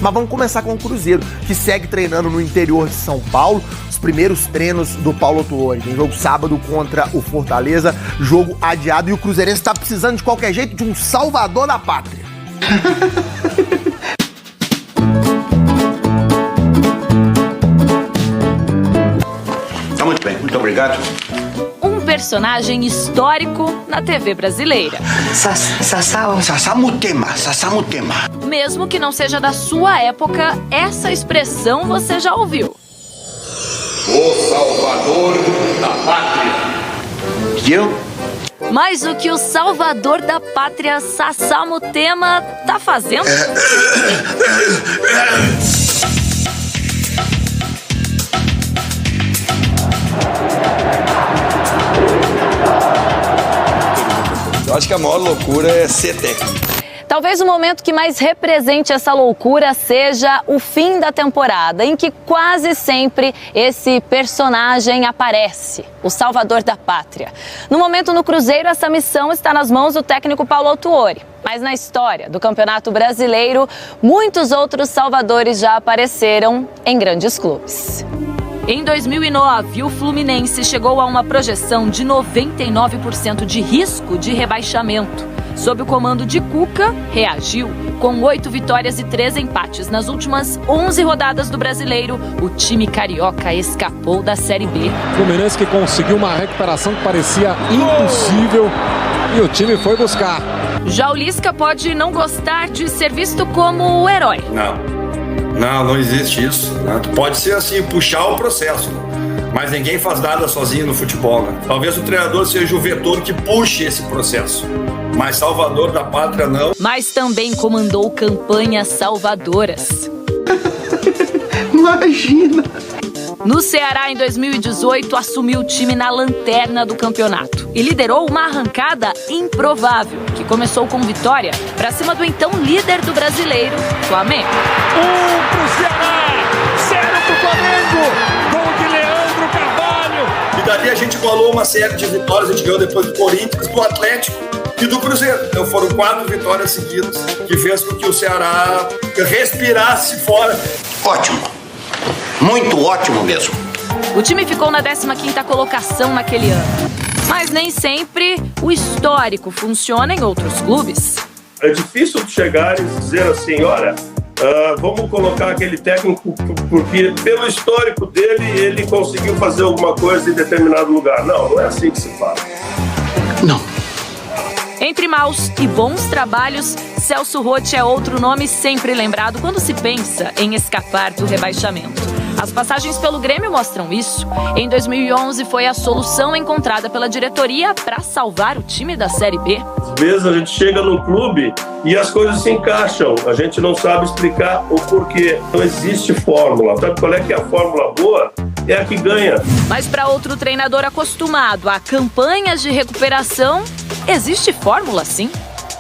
Mas vamos começar com o Cruzeiro, que segue treinando no interior de São Paulo. Os primeiros treinos do Paulo Autuori. Tem jogo sábado contra o Fortaleza, jogo adiado, e o Cruzeirense tá precisando de qualquer jeito de um salvador da pátria. Tá muito bem, muito obrigado. Um personagem histórico na TV brasileira. Sassamutema. Mesmo que não seja da sua época, essa expressão você já ouviu. O Salvador da Pátria. Eu? Mas o que o Salvador da Pátria, Sassamutema, tá fazendo? Eu acho que a maior loucura é ser técnico. Talvez o momento que mais represente essa loucura seja o fim da temporada, em que quase sempre esse personagem aparece, o Salvador da Pátria. No momento no Cruzeiro, essa missão está nas mãos do técnico Paulo Autuori. Mas na história do Campeonato Brasileiro, muitos outros salvadores já apareceram em grandes clubes. Em 2009, o Fluminense chegou a uma projeção de 99% de risco de rebaixamento. Sob o comando de Cuca, reagiu. Com 8 vitórias e 3 empates nas últimas 11 rodadas do Brasileiro, o time carioca escapou da Série B. Fluminense que conseguiu uma recuperação que parecia impossível e o time foi buscar. Já o Lisca pode não gostar de ser visto como o herói. Não existe isso. Né? Pode ser assim, puxar o processo. Mas ninguém faz nada sozinho no futebol. Né? Talvez o treinador seja o vetor que puxe esse processo. Mas Salvador da Pátria não. Mas também comandou campanhas salvadoras. Imagina! No Ceará, em 2018, assumiu o time na lanterna do campeonato e liderou uma arrancada improvável, que começou com vitória para cima do então líder do Brasileiro, Flamengo. 1 pro Ceará, 0 pro Flamengo, gol de Leandro Carvalho. E dali a gente bolou uma série de vitórias, a gente ganhou depois do Corinthians, do Atlético e do Cruzeiro. Então foram 4 vitórias seguidas, que fez com que o Ceará respirasse fora. Ótimo. Muito ótimo mesmo. O time ficou na 15ª colocação naquele ano. Mas nem sempre o histórico funciona em outros clubes. É difícil chegar e dizer assim, olha, vamos colocar aquele técnico porque pelo histórico dele ele conseguiu fazer alguma coisa em determinado lugar. Não é assim que se fala. Não. Entre maus e bons trabalhos, Celso Roth é outro nome sempre lembrado quando se pensa em escapar do rebaixamento. As passagens pelo Grêmio mostram isso. Em 2011 foi a solução encontrada pela diretoria para salvar o time da Série B. Às vezes a gente chega no clube e as coisas se encaixam. A gente não sabe explicar o porquê. Não existe fórmula. Sabe qual é que é a fórmula boa? É a que ganha. Mas para outro treinador acostumado a campanhas de recuperação, existe fórmula sim?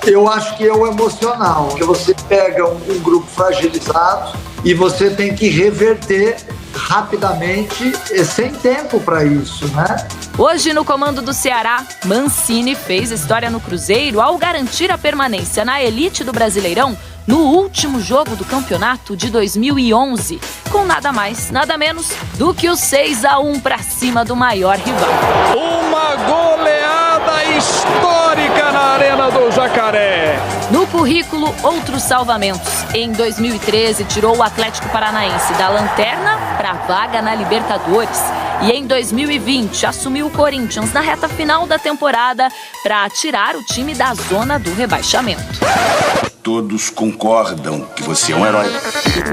Eu acho que é o emocional, que você pega um grupo fragilizado e você tem que reverter rapidamente, sem tempo para isso, né? Hoje, no comando do Ceará, Mancini fez história no Cruzeiro ao garantir a permanência na elite do Brasileirão no último jogo do campeonato de 2011, com nada mais, nada menos do que o 6-1 para cima do maior rival. Uma goleada histórica na Arena do Jacaré. No currículo, outros salvamentos. Em 2013, tirou o Atlético Paranaense da lanterna para a vaga na Libertadores. E em 2020, assumiu o Corinthians na reta final da temporada para tirar o time da zona do rebaixamento. Todos concordam que você é um herói.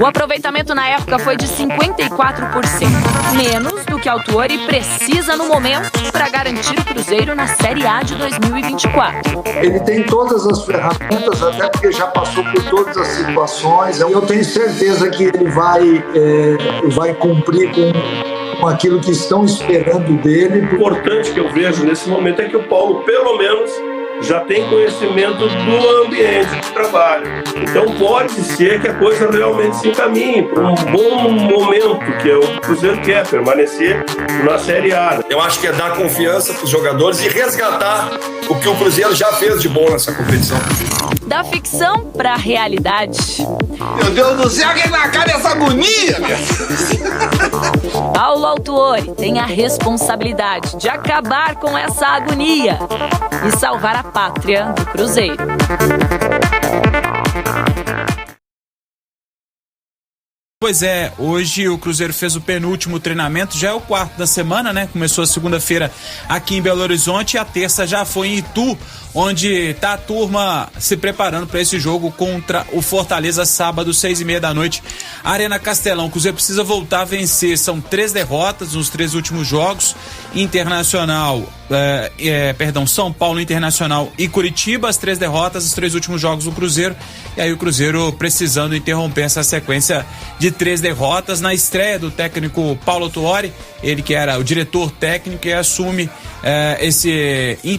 O aproveitamento na época foi de 54%, menos do que Autuori precisa no momento para garantir o Cruzeiro na Série A de 2024. Ele tem todas as ferramentas, até porque já passou por todas as situações. Eu tenho certeza que ele vai cumprir com aquilo que estão esperando dele. O importante que eu vejo nesse momento é que o Paulo, pelo menos, já tem conhecimento do ambiente de trabalho. Então pode ser que a coisa realmente se encaminhe para um bom momento, que é o Cruzeiro quer permanecer na Série A. Eu acho que é dar confiança para os jogadores e resgatar o que o Cruzeiro já fez de bom nessa competição. da ficção para a realidade. Meu Deus do céu, quem vai acabar essa agonia, meu? Paulo Autuori tem a responsabilidade de acabar com essa agonia e salvar a pátria do Cruzeiro. Pois é, hoje o Cruzeiro fez o penúltimo treinamento, já é o quarto da semana, né? Começou a segunda-feira aqui em Belo Horizonte e a terça já foi em Itu, onde tá a turma se preparando para esse jogo contra o Fortaleza, sábado, 6h30 da noite, Arena Castelão. O Cruzeiro precisa voltar a vencer, são 3 derrotas nos 3 últimos jogos, São Paulo, Internacional e Curitiba, as 3 derrotas, os 3 últimos jogos do Cruzeiro, e aí o Cruzeiro precisando interromper essa sequência de 3 derrotas na estreia do técnico Paulo Autuori, ele que era o diretor técnico e assume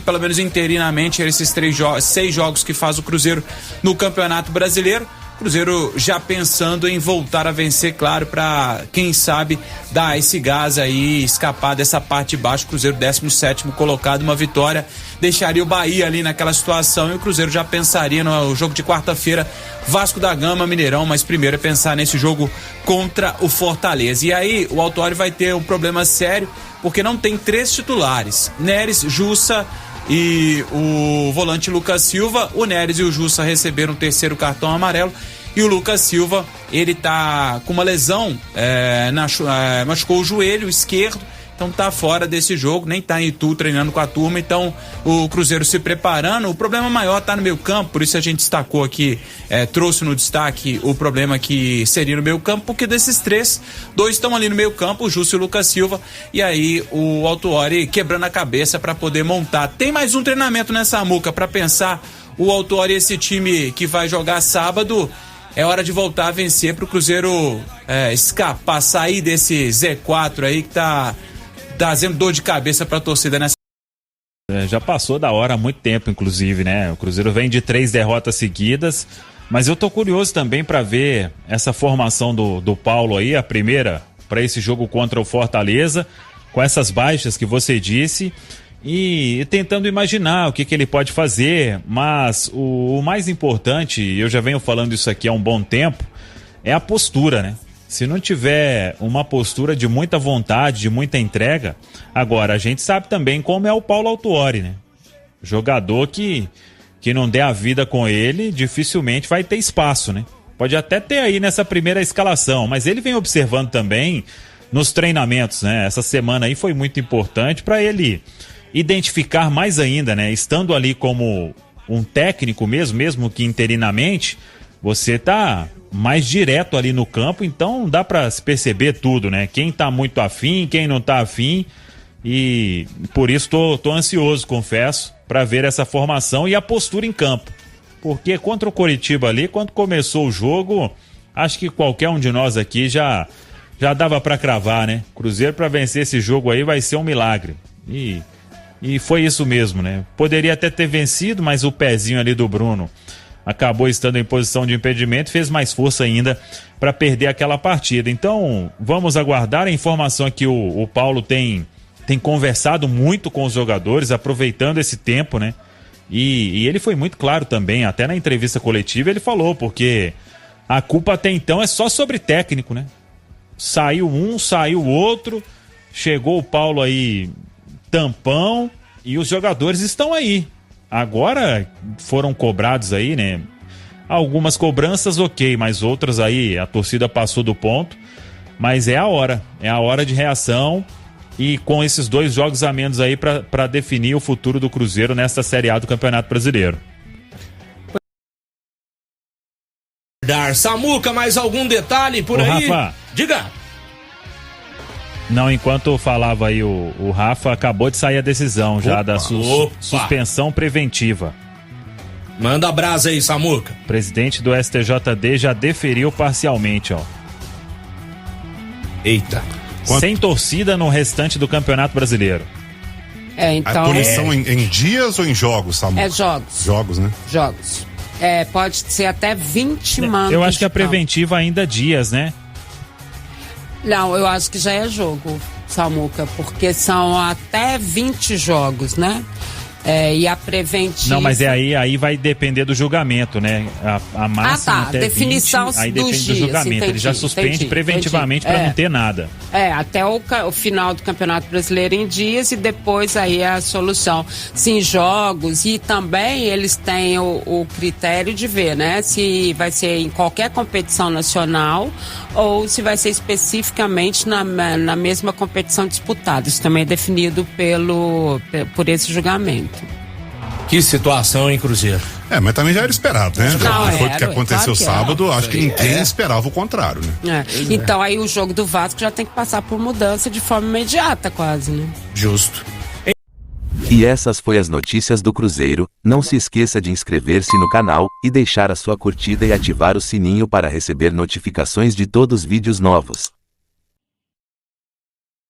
pelo menos interinamente, esses 6 jogos que faz o Cruzeiro no Campeonato Brasileiro. Cruzeiro já pensando em voltar a vencer, claro, para quem sabe dar esse gás aí, escapar dessa parte de baixo. Cruzeiro 17º colocado, uma vitória deixaria o Bahia ali naquela situação, e o Cruzeiro já pensaria no jogo de quarta-feira, Vasco da Gama, Mineirão, mas primeiro é pensar nesse jogo contra o Fortaleza. E aí o Autuori vai ter um problema sério, porque não tem 3 titulares, Neres, Jussa e o volante Lucas Silva. O Neres e o Jussa receberam o 3º cartão amarelo, e o Lucas Silva, ele tá com uma lesão, machucou o joelho esquerdo, então tá fora desse jogo, nem tá em Itu treinando com a turma. Então o Cruzeiro se preparando. O problema maior tá no meio campo, por isso a gente destacou aqui, trouxe no destaque o problema que seria no meio campo, porque desses 3, 2 estão ali no meio campo, o Justo e o Lucas Silva, e aí o Autuori quebrando a cabeça para poder montar. Tem mais um treinamento nessa muca para pensar o Autuori, esse time que vai jogar sábado. É hora de voltar a vencer pro Cruzeiro escapar, sair desse Z4 aí que tá trazendo dor de cabeça pra torcida nessa. Já passou da hora há muito tempo, inclusive, né? O Cruzeiro vem de 3 derrotas seguidas, mas eu tô curioso também para ver essa formação do Paulo aí, a primeira para esse jogo contra o Fortaleza, com essas baixas que você disse, e tentando imaginar o que ele pode fazer. Mas o mais importante, eu já venho falando isso aqui há um bom tempo, é a postura, né? Se não tiver uma postura de muita vontade, de muita entrega, agora a gente sabe também como é o Paulo Autuori, né? Jogador que não der a vida com ele, dificilmente vai ter espaço, né? Pode até ter aí nessa primeira escalação, mas ele vem observando também nos treinamentos, né? Essa semana aí foi muito importante para ele identificar mais ainda, né? Estando ali como um técnico mesmo que interinamente, você tá mais direto ali no campo, então dá para se perceber tudo, né? Quem tá muito afim, quem não tá afim, e por isso tô ansioso, confesso, para ver essa formação e a postura em campo, porque contra o Coritiba ali, quando começou o jogo, acho que qualquer um de nós aqui já dava para cravar, né? Cruzeiro para vencer esse jogo aí vai ser um milagre, e foi isso mesmo, né? Poderia até ter vencido, mas o pezinho ali do Bruno acabou estando em posição de impedimento, fez mais força ainda para perder aquela partida. Então, vamos aguardar. A informação é que o Paulo tem conversado muito com os jogadores, aproveitando esse tempo, né? E ele foi muito claro também, até na entrevista coletiva ele falou, porque a culpa até então é só sobre técnico, né? Saiu um, saiu o outro, chegou o Paulo aí tampão, e os jogadores estão aí. Agora foram cobrados aí, né? Algumas cobranças, ok, mas outras aí a torcida passou do ponto. Mas é a hora de reação, e com esses 2 jogos a menos aí para definir o futuro do Cruzeiro nesta Série A do Campeonato Brasileiro. Samuca, mais algum detalhe por aí? Rafa, diga. Não, enquanto eu falava aí, o Rafa acabou de sair a decisão já da suspensão preventiva. Manda brasa aí, Samuca. O presidente do STJD já deferiu parcialmente, ó. Eita. Sem torcida no restante do Campeonato Brasileiro. Então... A punição em dias ou em jogos, Samuca? É jogos. Jogos, né? Jogos. Pode ser até 20 mandos. Eu acho que a preventiva ainda dias, né? Não, eu acho que já é jogo, Samuca, porque são até 20 jogos, né? E a preventiva... Não, mas aí vai depender do julgamento, né? A máxima até definição 20, aí depende do julgamento. Ele já suspende preventivamente para não ter nada. Até o final do Campeonato Brasileiro em dias e depois aí a solução. Sim, jogos, e também eles têm o critério de ver, né? Se vai ser em qualquer competição nacional ou se vai ser especificamente na mesma competição disputada. Isso também é definido por esse julgamento. Que situação, hein, Cruzeiro? Mas também já era esperado, né? Depois do que aconteceu sábado, acho que ninguém esperava o contrário, né? Então aí o jogo do Vasco já tem que passar por mudança de forma imediata, quase, né? Justo. E essas foi as notícias do Cruzeiro. Não se esqueça de inscrever-se no canal e deixar a sua curtida e ativar o sininho para receber notificações de todos os vídeos novos.